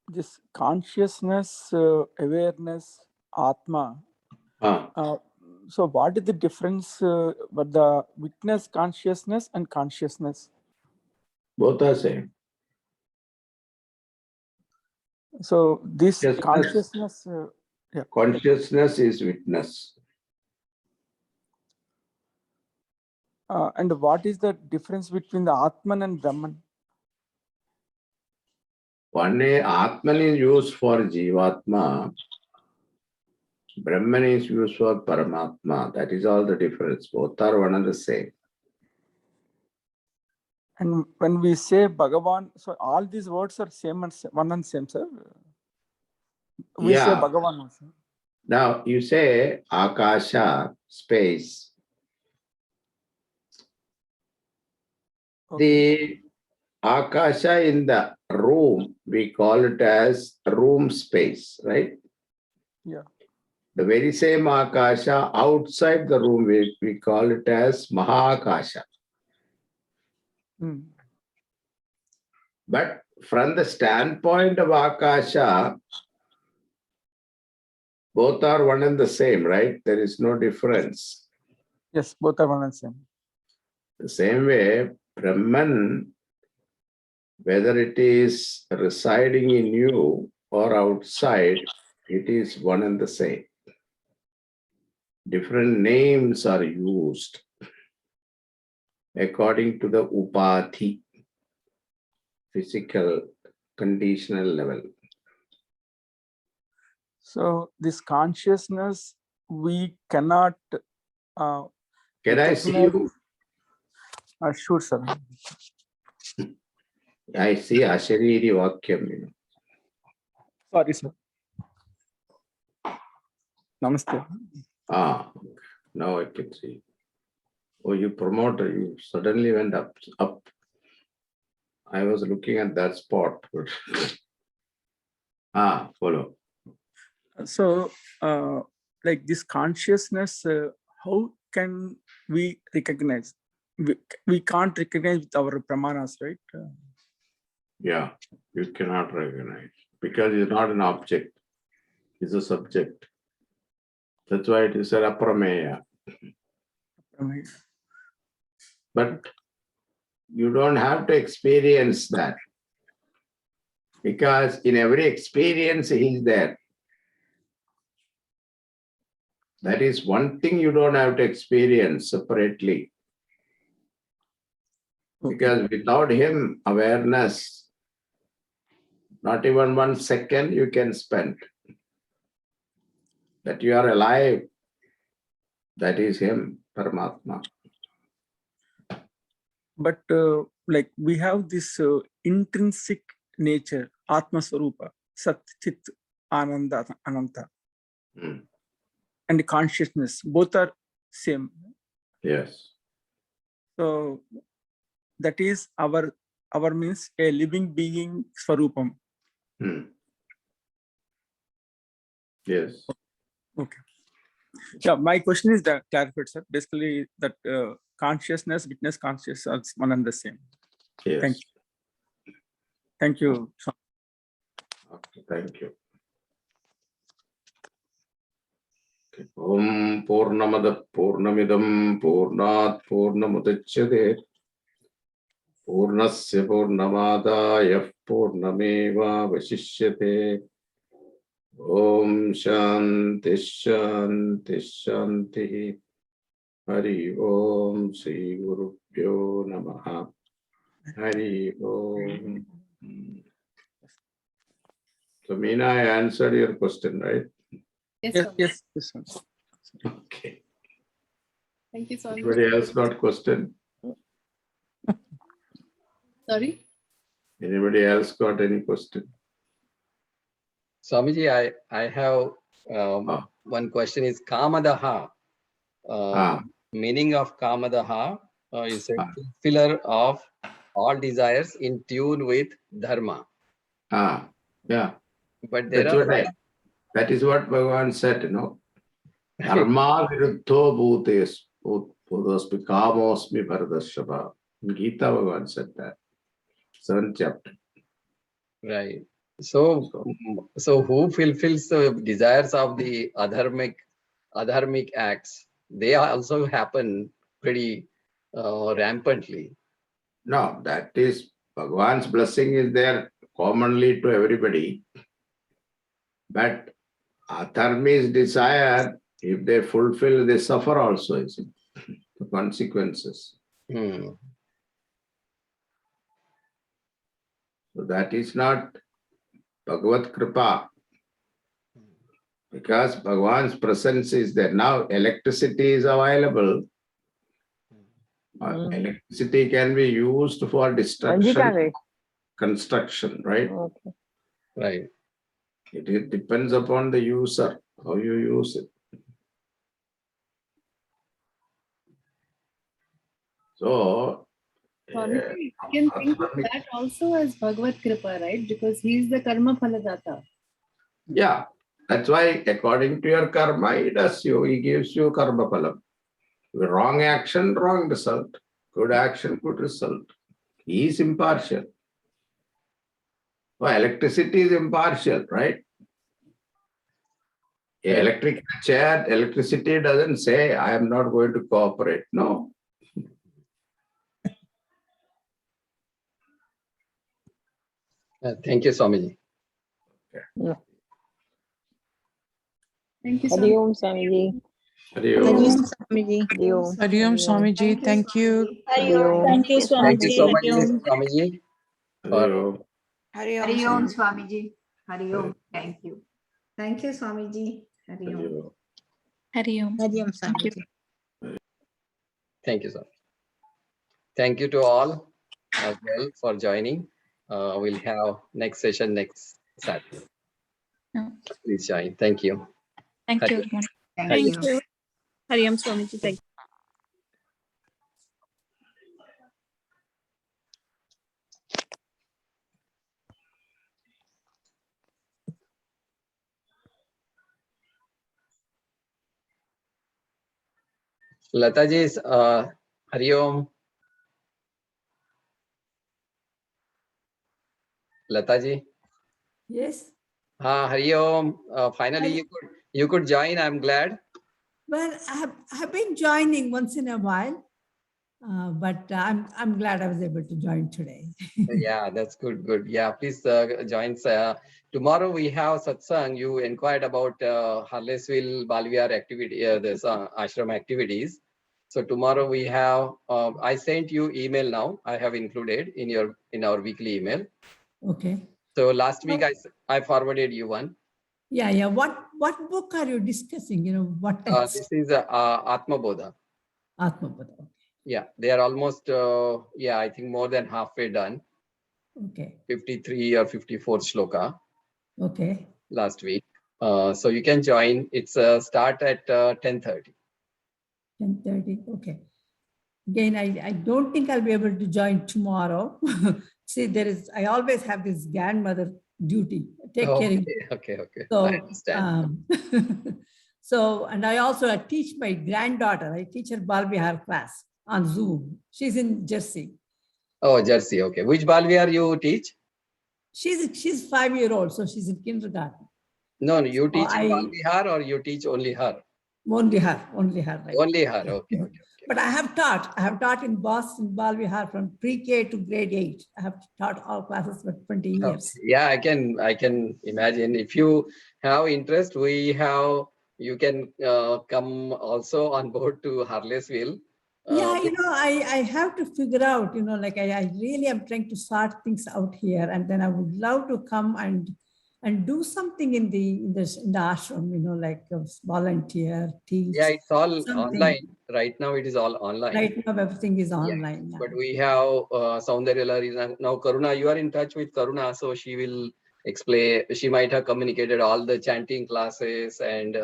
This consciousness, awareness, Atma. So what is the difference with the witness consciousness and consciousness? Both are same. So this Yes, consciousness, consciousness is witness. and what is the difference between the Atman and Brahman? One Atman is used for Jivatma. Brahman is used for Paramatma. That is all the difference. Both are one and the same. And when we say Bhagavan, so all these words are same and one and same, sir. We say Bhagavan also. Now you say Akasha, space. Okay. The Akasha in the room, we call it as room space, right? Yeah. The very same Akasha outside the room, we call it as Mahakasha. But from the standpoint of Akasha, both are one and the same, right? There is no difference. Yes, both are one and same. The same way, Brahman, whether it is residing in you or outside, it is one and the same. Different names are used according to the upadhi, physical, conditional level. So this consciousness, we cannot Can I see recognize. you? Sure, sir. I see Ashariri Vakyam. Sorry, sir. Namaste. Ah, now I can see. Oh, you promoter, you suddenly went up. I was looking at that spot. Follow. So, like this consciousness, how can we recognize? We can't recognize with our pramanas, right? Yeah, you cannot recognize because it's not an object, it's a subject. That's why it is a aprameya. But you don't have to experience that because in every experience he is there. That is one thing you don't have to experience separately. Because without him, awareness, not even 1 second you can spend. That you are alive, that is him, Paramatma. But like we have this intrinsic nature, Atma Swarupa, Sat, Chit, Ananda, Ananta, and consciousness, both are same. Yes. So that is our means a living being Swarupam. Yes. Okay. Yeah, my question is that clarified, sir. Basically, that consciousness, witness consciousness are one and the same. Yes. Thank you. Thank you. Okay, thank you. Om Purnamada Purnamidam Purnat Purnamudachyate Purnasya Purnamadaya Purnameva Vasishyate. Om Shanti Shanti Shanti. Hari Om Sri Guru Pyo Namaha. Hari Om. So Meena, I answered your question, right? Yes, Yes, yes, sir. Okay. Thank you, Swami. Anybody else got question? Sorry? Anybody else got any question? Swamiji, I have one question is Kamadaha. Meaning of Kamadaha is a fulfiller of all desires in tune with Dharma. Yeah. But there are that is what Bhagavan said, Dharma viruddho bhutes bhutosmi kamosmi bharadashava. In Gita, Bhagavan said that. 7th chapter. Right. So who fulfills the desires of the adharmic acts? They also happen pretty rampantly. No, that is Bhagavan's blessing is there commonly to everybody. But adharmi's desire, if they fulfill, they suffer also, is it? The consequences. So that is not Bhagavad Kripa. Because Bhagavan's presence is there. Now electricity is available. Electricity can be used for destruction, construction, right? Okay. Right. It depends upon the user, how you use it. So, Swami, you can think of that also as Bhagavad Kripa, right? Because he is the karma phaladata. yeah, that's why according to your karma, he does you, he gives you karma phalam. Wrong action, wrong result. Good action, good result. He is impartial. Well, electricity is impartial, right? Electric chair, electricity doesn't say, I am not going to cooperate. No. Thank you, Swamiji. Yeah. Thank you, Hari Swami. Om Swamiji. Hari Hari Om. Om Swamiji. Hari Om. Hari Om Swamiji, thank you. Hari Om. Thank you, Thank you so Swamiji. much, Swamiji. Hari Om. Hari Om, Hari Om Swamiji. Swamiji. Hari Om. Thank you. Thank you, Swamiji. Hari Hari Om. Om. Hari Om. Hari Om Thank you. Swamiji. Thank you, sir. Thank you to all as well for joining. We'll have next session next Saturday. No. Please join. Thank you. Thank Hari you, Om. everyone. Hari Thank Om. you. Hari Om, Swamiji. Thank you. Lata ji, Hari Om. Lata ji. Yes. Hari Om. Finally, you could join. I'm glad. Well, I have been joining once in a while, but I'm glad I was able to join today. Yeah, that's good. Good. Yeah, please join. Tomorrow we have satsang. You inquired about Harlesville Balviar activity, this ashram activities. So tomorrow we have. I sent you email now. I have included in our weekly email. Okay. So last week I forwarded you one. Yeah. What book are you discussing? What text? This is Atma Bodha. Atma Bodha. Yeah, they are almost. I think more than halfway done. Okay. 53 or 54 shloka. Okay. Last week. So you can join. It's start at 10:30. 10:30. Okay. Again, I don't think I'll be able to join tomorrow. See, I always have this grandmother duty. Take care of you. Okay. So, I understand. And I teach my granddaughter. I teach her Balvihar class on Zoom. She's in Jersey. Oh, Jersey. Okay. Which Balviar you teach? She's 5-year-old, so she's in kindergarten. No, you teach I- Balvihar or you teach only her? Only her. Right? Only her. Okay. But I have taught in Boston Balvihar from pre-K to grade 8. I have taught all classes for 20 years. Yeah, I can imagine. If you have interest, you can come also on board to Harlesville. Yeah, I have to figure out, I really am trying to sort things out here, and then I would love to come and do something in the ashram, like volunteer, teach. Yeah, it's all something. online. Right now it is all online. Right now everything is online. Yes, but we have Soundarya Lari. Now Karuna, you are in touch with Karuna, so she will explain. She might have communicated all the chanting classes and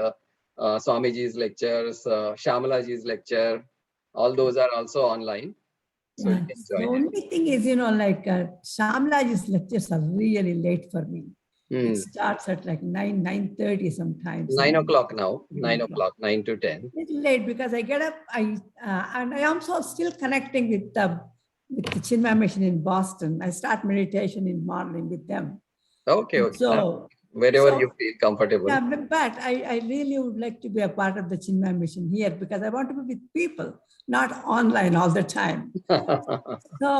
Swamiji's lectures, Shamalaji's lecture. All those are also online. So you can The join. only thing is, Shamlaji's lectures are really late for me. It starts at like 9:30 sometimes. 9 o'clock now. 9 o'clock, 9 to 10. It's little late because I get up. And I am also still connecting with the Chinmaya Mission in Boston. I start meditation in morning with them. Okay. So wherever you feel comfortable. Yeah, but I really would like to be a part of the Chinmaya Mission here because I want to be with people, not online all the time. So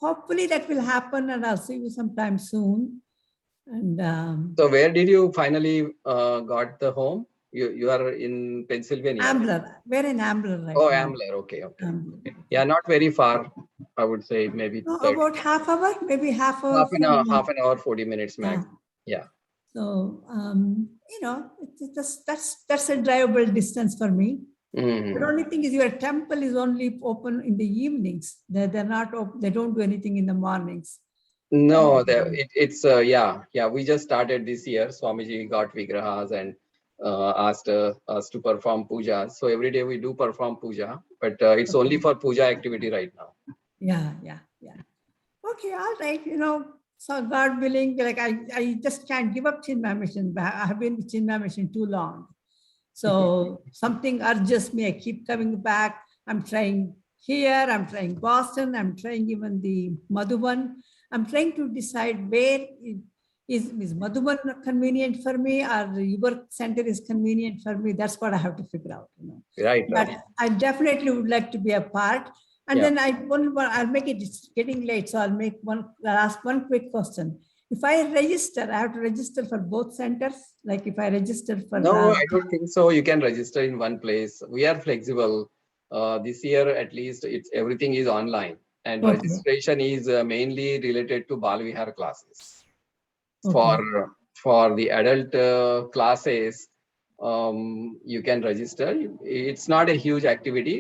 hopefully that will happen, and I'll see you sometime soon. And so where did you finally got the home? You are in Pennsylvania. Ambler. We're in Ambler right now. Ambler. Okay. Yeah, not very far. I would say maybe about half hour, maybe half hour. Half an hour, 40 minutes max. Yeah. So that's a drivable distance for me. The only thing is your temple is only open in the evenings. They're not open, they don't do anything in the mornings. No, it's we just started this year. Swamiji got Vigrahas and asked us to perform puja. So every day we do perform puja, but it's only for puja activity right now. Yeah. Okay, all right. So God willing, like I just can't give up Chinmaya Mission. I have been with Chinmaya Mission too long. So something urges me. I keep coming back. I'm trying here. I'm trying Boston. I'm trying even the Madhuban. I'm trying to decide where is Madhuban convenient for me, or the work center is convenient for me. That's what I have to figure out. Right. But I definitely would like to be a part. And then I'll make it getting late. So I'll ask one quick question. if I register, I have to register for both centers. Like if I register for No, I don't think so. You can register in one place. We are flexible. This year, at least, it's everything is online, and Okay. registration is mainly related to Bal Vihar classes. Okay. For the adult classes, you can register. It's not a huge activity.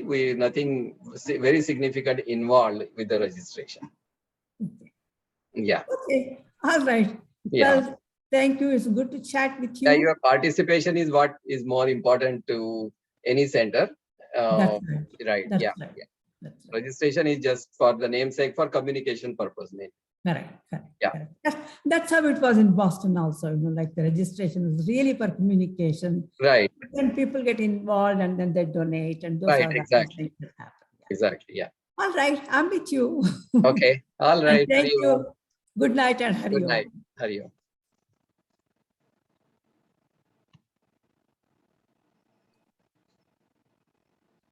Nothing very significant involved with the registration. Yeah. Okay. All right. Yeah. Well, thank you. It's good to chat with you. Yeah, your participation is what is more important to any center. That's right. Right. That's Yeah. right. Yeah. That's right. Registration is just for the namesake, for communication purpose. Correct. Correct. Yeah. Correct. That's how it was in Boston also. Like the registration is really for communication. Right. When people get involved and then they donate, and those Right. are the Exactly. things that happen. Yeah. Exactly. Yeah. All right. I'm with you. Okay. All right. And thank Hari Om. you. Good night and Hari Good Om. night. Hari Om.